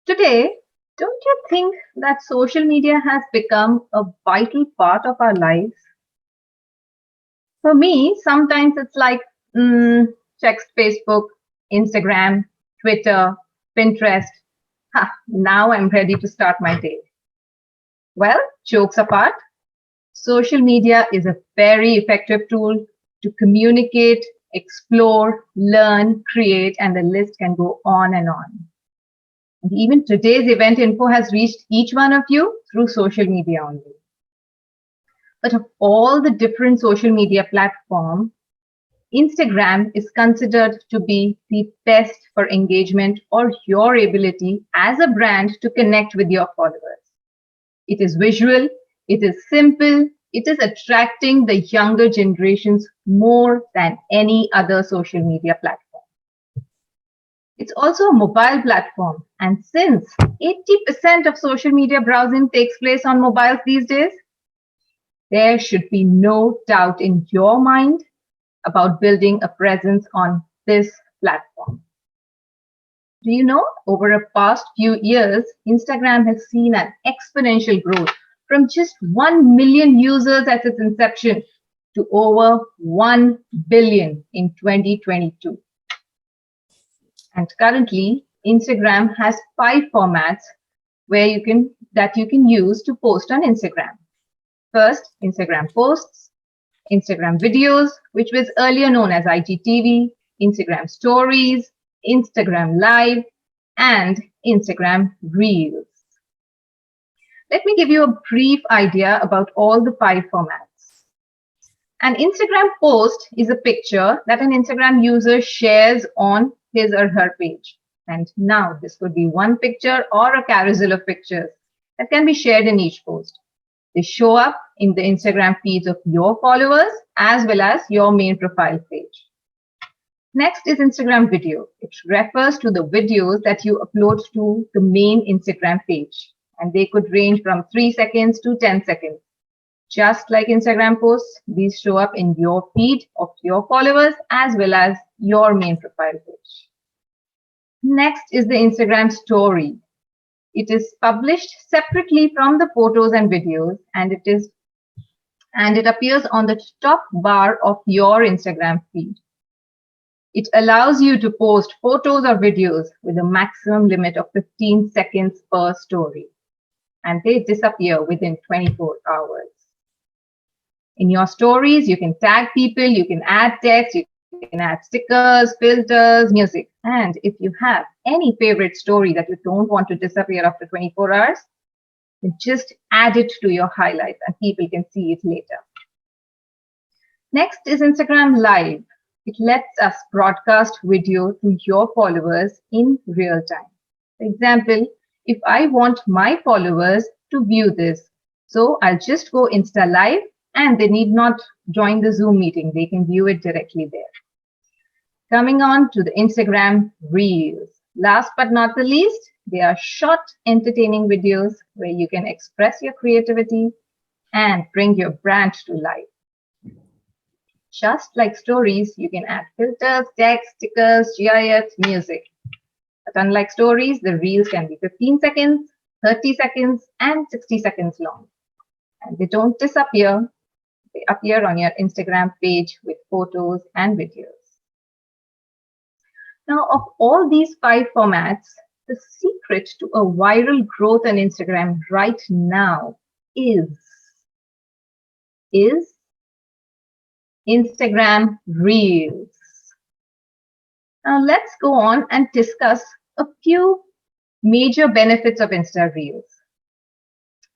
Today, don't you think that social media has become a vital part of our lives? For me, sometimes it's like check Facebook, Instagram, Twitter, Pinterest. Ha, now I'm ready to start my day. Well, jokes apart, social media is a very effective tool to communicate, explore, learn, create, and the list can go on and on. And even today's event info has reached each one of you through social media only. But of all the different social media platforms, Instagram is considered to be the best for engagement or your ability as a brand to connect with your followers. It is visual, it is simple, it is attracting the younger generations more than any other social media platform. It's also a mobile platform, and since 80% of social media browsing takes place on mobiles these days, there should be no doubt in your mind about building a presence on this platform. Do you know, over the past few years, Instagram has seen an exponential growth from just 1 million users at its inception to over 1 billion in 2022. And currently, Instagram has 5 formats that you can use to post on Instagram. First, Instagram posts, Instagram videos, which was earlier known as IGTV, Instagram stories, Instagram live, and Instagram reels. Let me give you a brief idea about all the 5 formats. An Instagram post is a picture that an Instagram user shares on his or her page. And now this could be one picture or a carousel of pictures that can be shared in each post. They show up in the Instagram feeds of your followers as well as your main profile page. Next is Instagram video. It refers to the videos that you upload to the main Instagram page. And they could range from 3 seconds to 10 seconds. Just like Instagram posts, these show up in your feed of your followers as well as your main profile page. Next is the Instagram story. It is published separately from the photos and videos, and it appears on the top bar of your Instagram feed. It allows you to post photos or videos with a maximum limit of 15 seconds per story, and they disappear within 24 hours. In your stories, you can tag people, you can add text, you can add stickers, filters, music. And if you have any favorite story that you don't want to disappear after 24 hours, then just add it to your highlights and people can see it later. Next is Instagram Live. It lets us broadcast video to your followers in real time. For example, if I want my followers to view this, so I'll just go Insta Live and they need not join the Zoom meeting. They can view it directly there. Coming on to the Instagram Reels. Last but not the least, they are short, entertaining videos where you can express your creativity and bring your brand to life. Just like stories, you can add filters, text, stickers, GIFs, music. But unlike stories, the Reels can be 15 seconds, 30 seconds, and 60 seconds long. And they don't disappear. They appear on your Instagram page with photos and videos. Now, of all these 5 formats, the secret to a viral growth on Instagram right now is Instagram Reels. Now, let's go on and discuss a few major benefits of Insta Reels.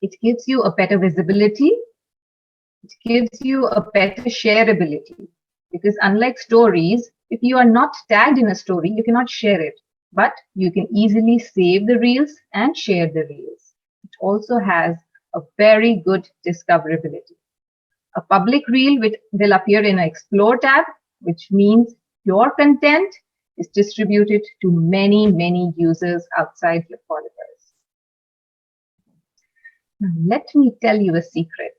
It gives you a better visibility. It gives you a better shareability. Because unlike stories, if you are not tagged in a story, you cannot share it. But you can easily save the Reels and share the Reels. It also has a very good discoverability. A public reel will appear in an Explore tab, which means your content is distributed to many, many users outside your followers. Now, let me tell you a secret.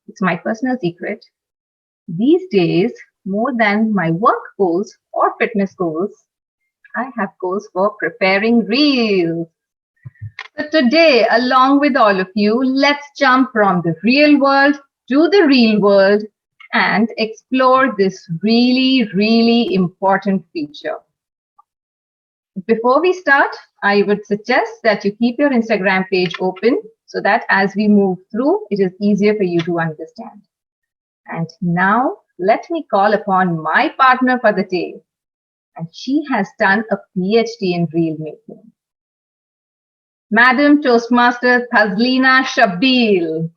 It's my personal secret. These days, more than my work goals or fitness goals, I have goals for preparing reels. So today, along with all of you, let's jump from the real world to the real world and explore this really, really important feature. Before we start, I would suggest that you keep your Instagram page open so that as we move through, it is easier for you to understand. And now, let me call upon my partner for the day. And she has done a PhD in reel making. Madam Toastmaster Thazleena Shabeel.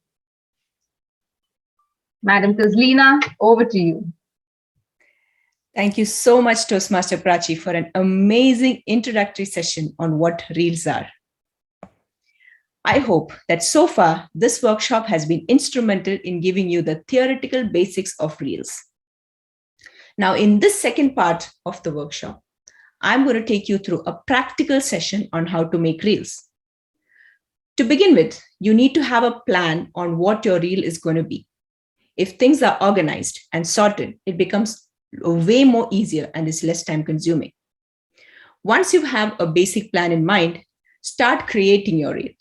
Madam Thazleena, over to you. Thank you so much, Toastmaster Prachee, for an amazing introductory session on what reels are. I hope that so far, this workshop has been instrumental in giving you the theoretical basics of reels. Now, in this second part of the workshop, I'm going to take you through a practical session on how to make reels. To begin with, you need to have a plan on what your reel is going to be. If things are organized and sorted, it becomes way more easier and is less time consuming. Once you have a basic plan in mind, start creating your reel.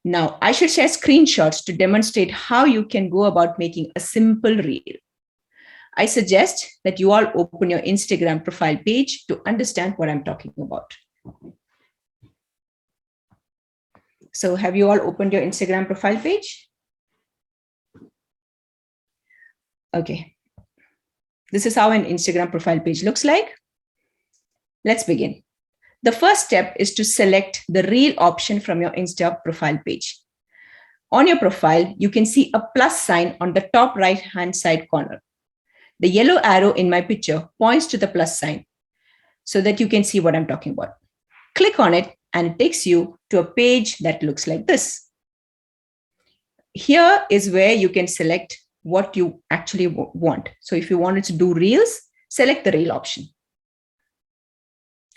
Now, I should share screenshots to demonstrate how you can go about making a simple reel. I suggest that you all open your Instagram profile page to understand what I'm talking about. So have you all opened your Instagram profile page? Okay. This is how an Instagram profile page looks like. Let's begin. The first step is to select the reel option from your Insta profile page. On your profile, you can see a plus sign on the top right-hand side corner. The yellow arrow in my picture points to the plus sign so that you can see what I'm talking about. Click on it and it takes you to a page that looks like this. Here is where you can select what you actually want. So if you wanted to do reels, select the reel option.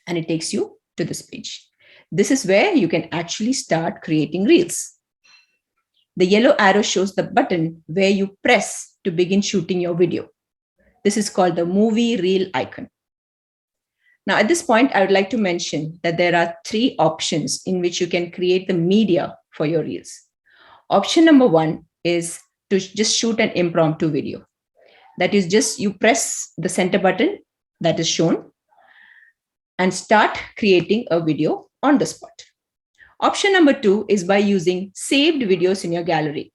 And it takes you to this page. This is where you can actually start creating reels. The yellow arrow shows the button where you press to begin shooting your video. This is called the movie reel icon. Now, at this point, I would like to mention that there are 3 options in which you can create the media for your reels. Option number 1 is to just shoot an impromptu video. That is just you press the center button that is shown and start creating a video on the spot. Option number 2 is by using saved videos in your gallery.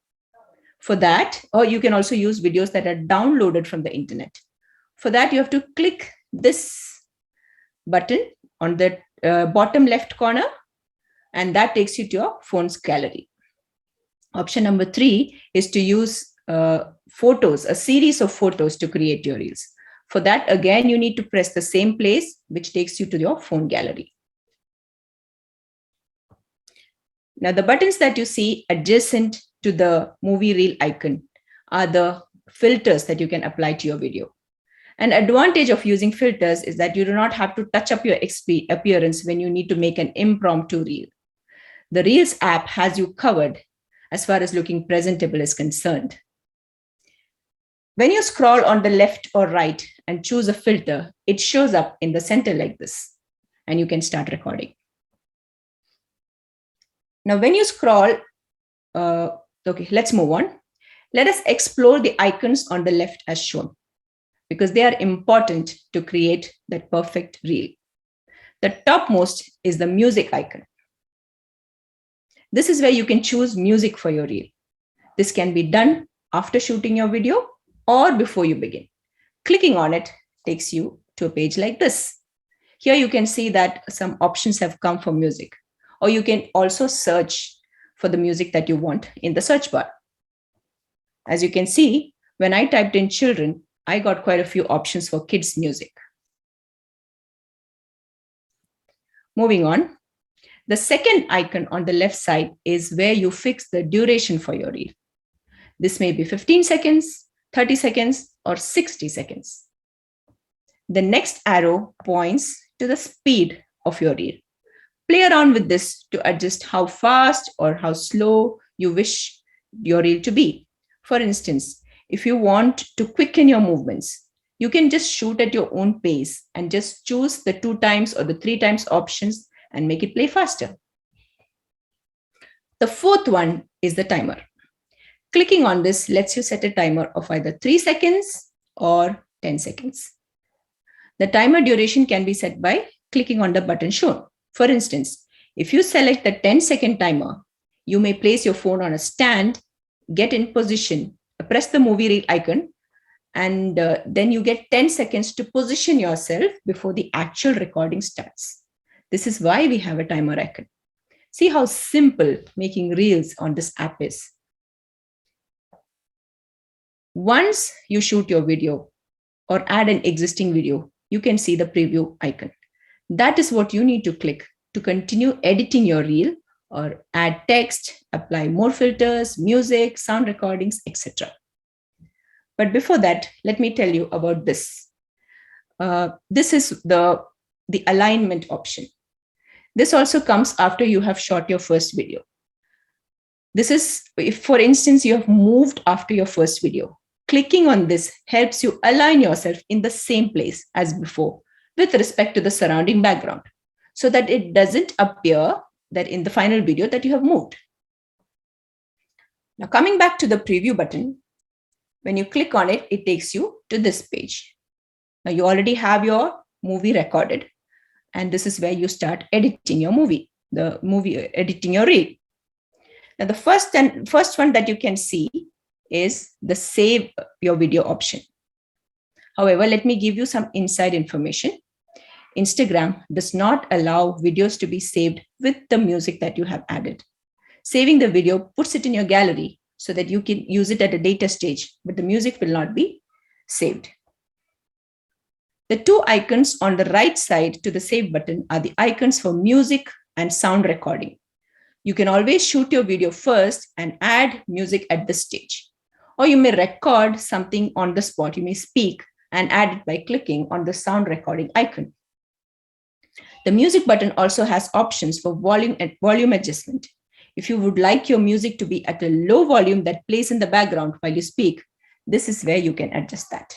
For that, or you can also use videos that are downloaded from the internet. For that, you have to click this button on the bottom left corner, and that takes you to your phone's gallery. Option number 3 is to use photos, a series of photos to create your reels. For that, again, you need to press the same place, which takes you to your phone gallery. Now, the buttons that you see adjacent to the movie reel icon are the filters that you can apply to your video. An advantage of using filters is that you do not have to touch up your appearance when you need to make an impromptu reel. The Reels app has you covered as far as looking presentable is concerned. When you scroll on the left or right and choose a filter, it shows up in the center like this, and you can start recording. Now, when you scroll, okay, let's move on. Let us explore the icons on the left as shown, because they are important to create that perfect reel. The topmost is the music icon. This is where you can choose music for your reel. This can be done after shooting your video or before you begin. Clicking on it takes you to a page like this. Here you can see that some options have come for music, or you can also search for the music that you want in the search bar. As you can see, when I typed in children, I got quite a few options for kids' music. Moving on, the second icon on the left side is where you fix the duration for your reel. This may be 15 seconds, 30 seconds, or 60 seconds. The next arrow points to the speed of your reel. Play around with this to adjust how fast or how slow you wish your reel to be. For instance, if you want to quicken your movements, You can just shoot at your own pace and just choose the 2 times or the 3 times options and make it play faster. The fourth one is the timer. Clicking on this lets you set a timer of either 3 seconds or 10 seconds. The timer duration can be set by clicking on the button shown. For instance, if you select the 10-second timer, you may place your phone on a stand, get in position, press the movie reel icon, and then you get 10 seconds to position yourself before the actual recording starts. This is why we have a timer icon. See how simple making reels on this app is. Once you shoot your video or add an existing video, you can see the preview icon. That is what you need to click to continue editing your reel or add text, apply more filters, music, sound recordings, etc. But before that, let me tell you about this. This is the alignment option. This also comes after you have shot your first video. This is, if for instance, you have moved after your first video. Clicking on this helps you align yourself in the same place as before with respect to the surrounding background, so that it doesn't appear that in the final video that you have moved. Now coming back to the preview button, when you click on it, it takes you to this page. Now you already have your movie recorded, and this is where you start editing your movie, editing your reel. Now the first one that you can see is the save your video option. However, let me give you some inside information. Instagram does not allow videos to be saved with the music that you have added. Saving the video puts it in your gallery so that you can use it at a later stage, but the music will not be saved. The 2 icons on the right side to the save button are the icons for music and sound recording. You can always shoot your video first and add music at this stage. Or you may record something on the spot. You may speak and add it by clicking on the sound recording icon. The music button also has options for volume adjustment. If you would like your music to be at a low volume that plays in the background while you speak, this is where you can adjust that.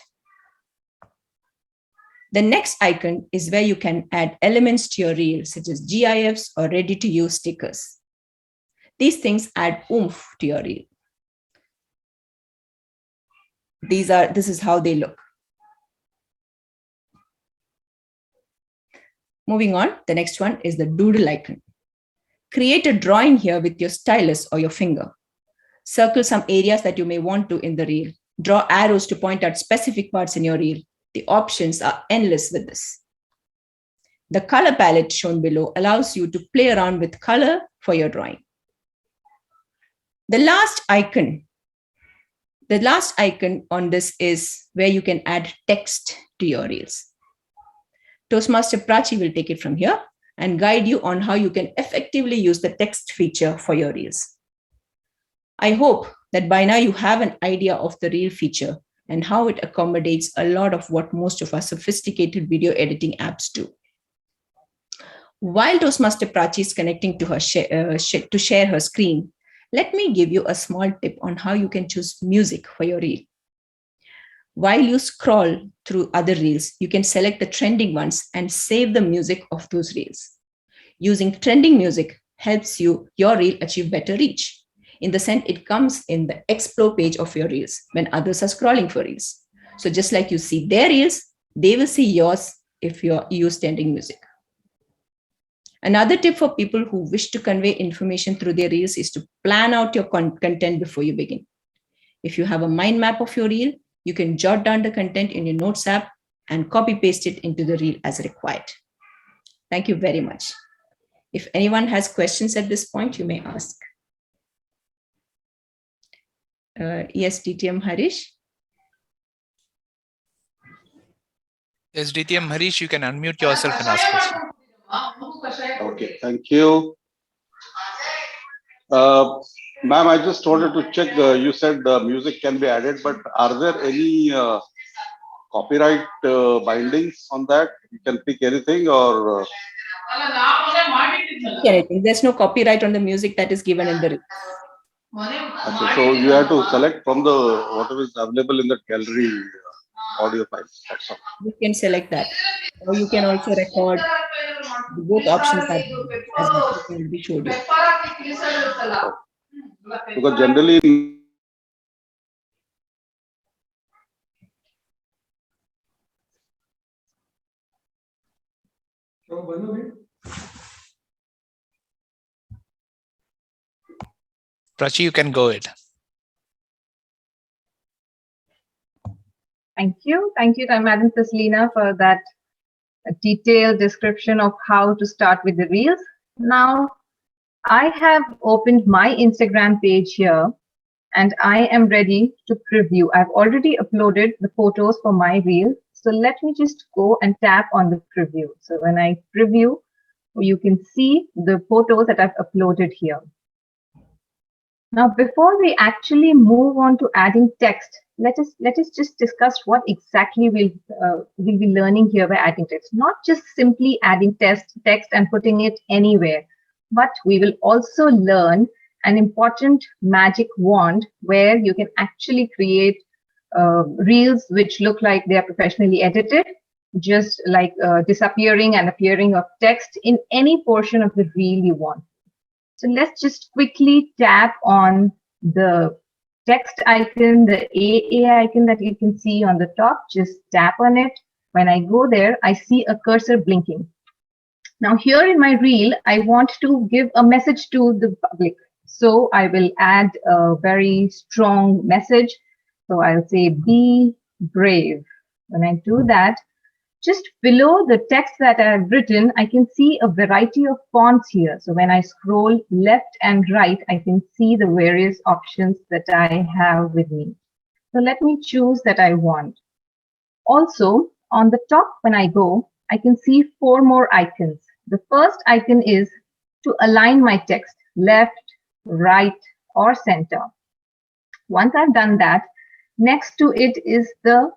The next icon is where you can add elements to your reel, such as GIFs or ready-to-use stickers. These things add oomph to your reel. This is how they look. Moving on, the next one is the doodle icon. Create a drawing here with your stylus or your finger. Circle some areas that you may want to in the reel. Draw arrows to point out specific parts in your reel. The options are endless with this. The color palette shown below allows you to play around with color for your drawing. The last icon on this is where you can add text to your reels. Toastmaster Prachee will take it from here and guide you on how you can effectively use the text feature for your reels. I hope that by now you have an idea of the reel feature and how it accommodates a lot of what most of our sophisticated video editing apps do. While Toastmaster Prachee is connecting to her to share her screen, let me give you a small tip on how you can choose music for your reel. While you scroll through other reels, you can select the trending ones and save the music of those reels. Using trending music helps your reel achieve better reach. In the sense, it comes in the explore page of your reels when others are scrolling for reels. So just like you see their reels, they will see yours if you use trending music. Another tip for people who wish to convey information through their reels is to plan out your content before you begin. If you have a mind map of your reel, you can jot down the content in your notes app and copy paste it into the reel as required. Thank you very much. If anyone has questions at this point, you may ask. Yes, DTM Harish. Yes, DTM Harish, you can unmute yourself and ask questions. Okay, thank you. Ma'am, I just wanted to check, you said music can be added, but are there any copyright bindings on that? You can pick anything or? Anything. There's no copyright on the music that is given in the reel. Okay, so you have to select from the whatever is available in the gallery. audio files. That's all. You can select that. Or you can also record both options that as I already showed you. Because generally, Prachee, you can go ahead. Thank you. Thank you, Madam Thazleena, for that detailed description of how to start with the Reels. Now, I have opened my Instagram page here and I am ready to preview. I've already uploaded the photos for my Reel. So let me just go and tap on the preview. So when I preview, you can see the photos that I've uploaded here. Now, before we actually move on to adding text, let us just discuss what exactly we'll be learning here by adding text. Not just simply adding text and putting it anywhere, but we will also learn an important magic wand where you can actually create reels which look like they are professionally edited, just like disappearing and appearing of text in any portion of the reel you want. So let's just quickly tap on the text icon, the AA icon that you can see on the top. Just tap on it. When I go there, I see a cursor blinking. Now here in my reel, I want to give a message to the public. So I will add a very strong message. So I'll say, be brave. When I do that, just below the text that I have written, I can see a variety of fonts here. So when I scroll left and right, I can see the various options that I have with me. So let me choose that I want. Also, on the top, when I go, I can see 4 more icons. The first icon is to align my text left, right, or center. Once I've done that, next to it is the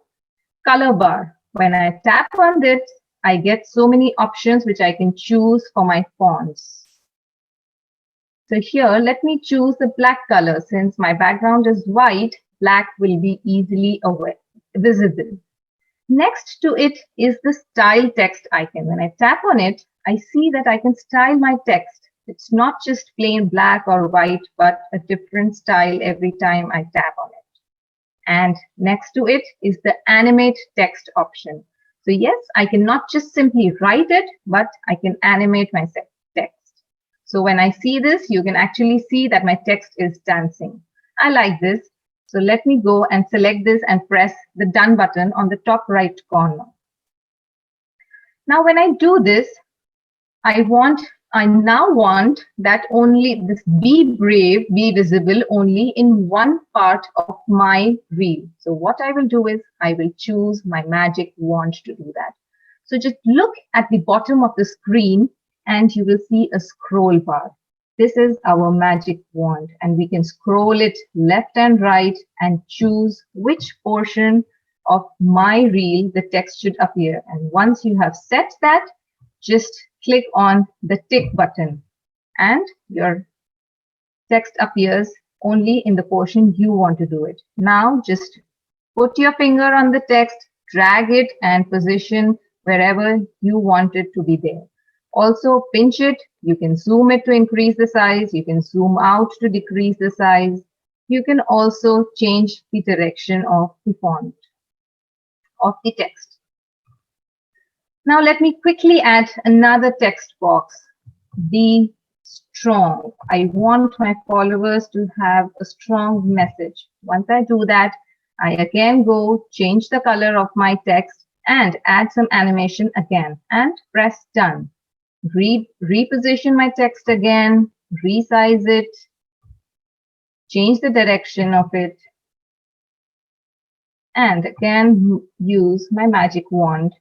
color bar. When I tap on it, I get so many options which I can choose for my fonts. So here, let me choose the black color. Since my background is white, black will be easily visible. Next to it is the style text icon. When I tap on it, I see that I can style my text. It's not just plain black or white, but a different style every time I tap on it. And next to it is the animate text option. So yes, I can not just simply write it, but I can animate my text. So when I see this, you can actually see that my text is dancing. I like this. So let me go and select this and press the done button on the top right corner. Now, when I do this, I now want that only this be brave be visible only in one part of my reel. So what I will do is I will choose my magic wand to do that. So just look at the bottom of the screen and you will see a scroll bar. This is our magic wand and we can scroll it left and right and choose which portion of my reel the text should appear. And once you have set that, just click on the tick button and your text appears only in the portion you want to do it. Now just put your finger on the text, drag it and position wherever you want it to be there. Also pinch it. You can zoom it to increase the size. You can zoom out to decrease the size. You can also change the direction of the font of the text. Now let me quickly add another text box. Be strong. I want my followers to have a strong message. Once I do that, I again go change the color of my text and add some animation again and press done. Reposition my text again, resize it, change the direction of it, and again use my magic wand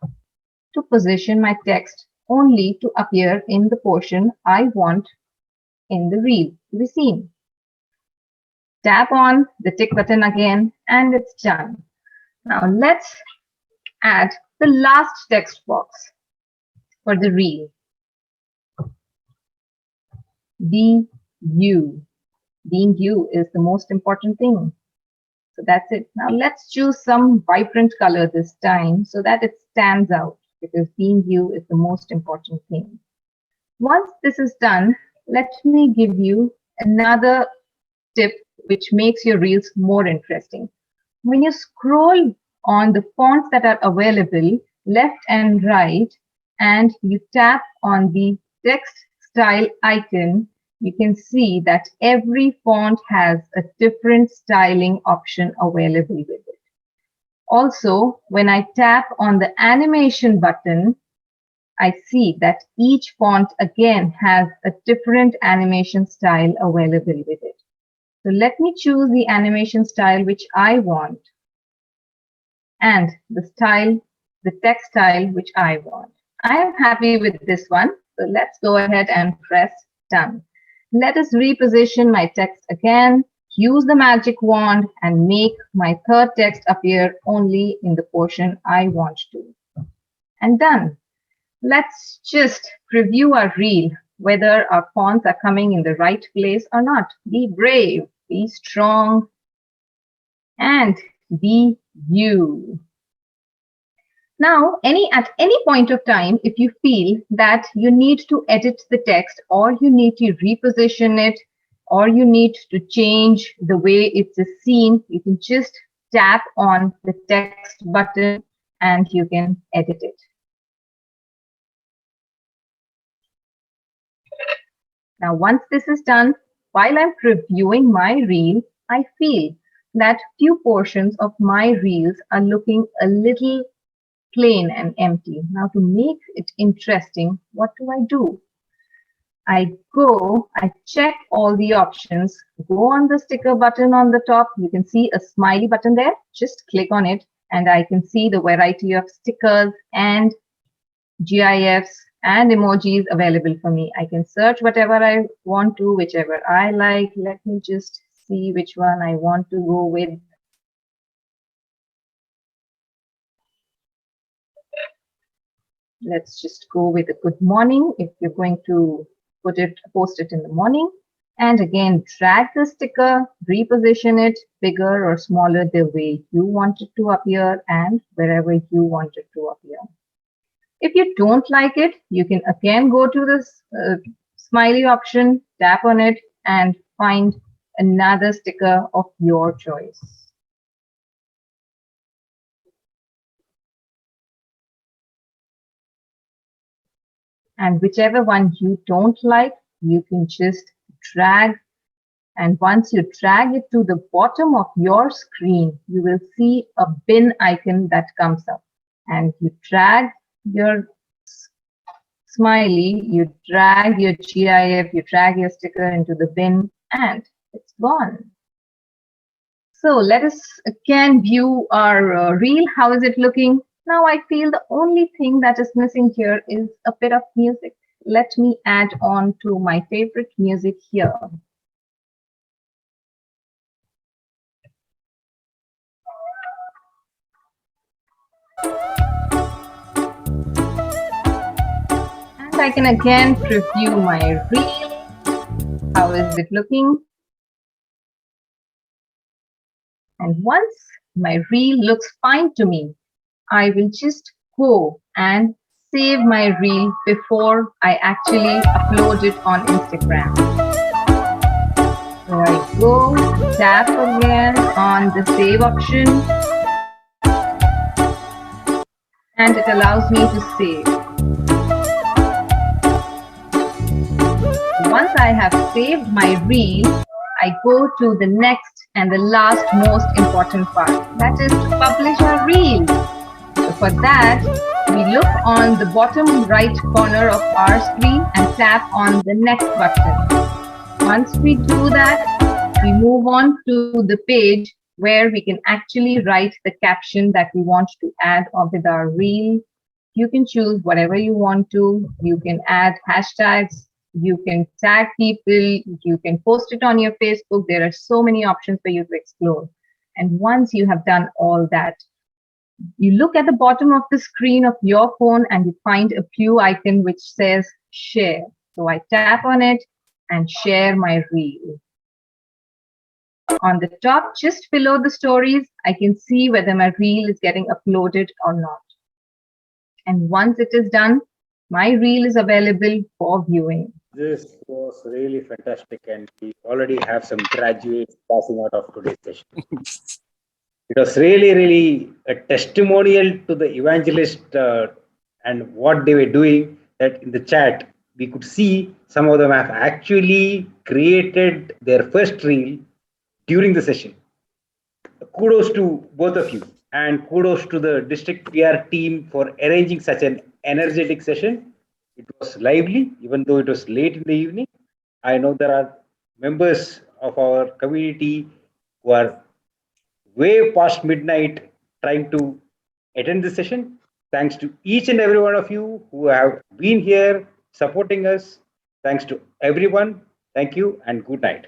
to position my text only to appear in the portion I want in the reel to be seen. Tap on the tick button again and it's done. Now let's add the last text box for the reel. Be you. Being you is the most important thing. So that's it. Now let's choose some vibrant color this time so that it stands out, because being you is the most important thing. Once this is done, let me give you another tip which makes your reels more interesting. When you scroll on the fonts that are available left and right, and you tap on the text style icon, you can see that every font has a different styling option available with it. Also, when I tap on the animation button, I see that each font again has a different animation style available with it. So let me choose the animation style which I want, and the text style which I want. I am happy with this one. So let's go ahead and press done. Let us reposition my text again, use the magic wand and make my third text appear only in the portion I want to. And done. Let's just preview our reel, whether our fonts are coming in the right place or not. Be brave, be strong, and be you. Now, at any point of time, if you feel that you need to edit the text, or you need to reposition it, or you need to change the way it's seen, you can just tap on the text button and you can edit it. Now, once this is done, while I'm previewing my reel, I feel that few portions of my reels are looking a little plain and empty. Now, to make it interesting, what do? I check all the options, go on the sticker button on the top. You can see a smiley button there. Just click on it and I can see the variety of stickers and GIFs and emojis available for me. I can search whatever I want to, whichever I like. Let me just see which one I want to go with. Let's just go with a good morning if you're going to post it in the morning. And again, drag the sticker, reposition it bigger or smaller the way you want it to appear and wherever you want it to appear. If you don't like it, you can again go to this smiley option, tap on it, and find another sticker of your choice. And whichever one you don't like, you can just drag. And once you drag it to the bottom of your screen, you will see a bin icon that comes up. And you drag your smiley, you drag your GIF, you drag your sticker into the bin, and it's gone. So let us again view our reel. How is it looking? Now I feel the only thing that is missing here is a bit of music. Let me add on to my favorite music here. And I can again preview my reel. How is it looking? And once my reel looks fine to me, I will just go and save my reel before I actually upload it on Instagram. So I go, tap again on the save option, and it allows me to save. Once I have saved my reel, I go to the next and the last most important part, that is to publish a reel. So for that, we look on the bottom right corner of our screen and tap on the next button. Once we do that, we move on to the page where we can actually write the caption that we want to add with our reel. You can choose whatever you want to. You can add hashtags. You can tag people. You can post it on your Facebook. There are so many options for you to explore. And once you have done all that, you look at the bottom of the screen of your phone and you find a blue icon which says share. So I tap on it and share my reel. On the top, just below the stories, I can see whether my reel is getting uploaded or not. And once it is done, my reel is available for viewing. This was really fantastic, and we already have some graduates passing out of today's session. It was really, really a testimonial to the evangelist and what they were doing. That in the chat, we could see some of them have actually created their first reel during the session. Kudos to both of you, and kudos to the district PR team for arranging such an energetic session. It was lively, even though it was late in the evening. I know there are members of our community who are way past midnight trying to attend the session. Thanks to each and every one of you who have been here supporting us. Thanks to everyone. Thank you and good night.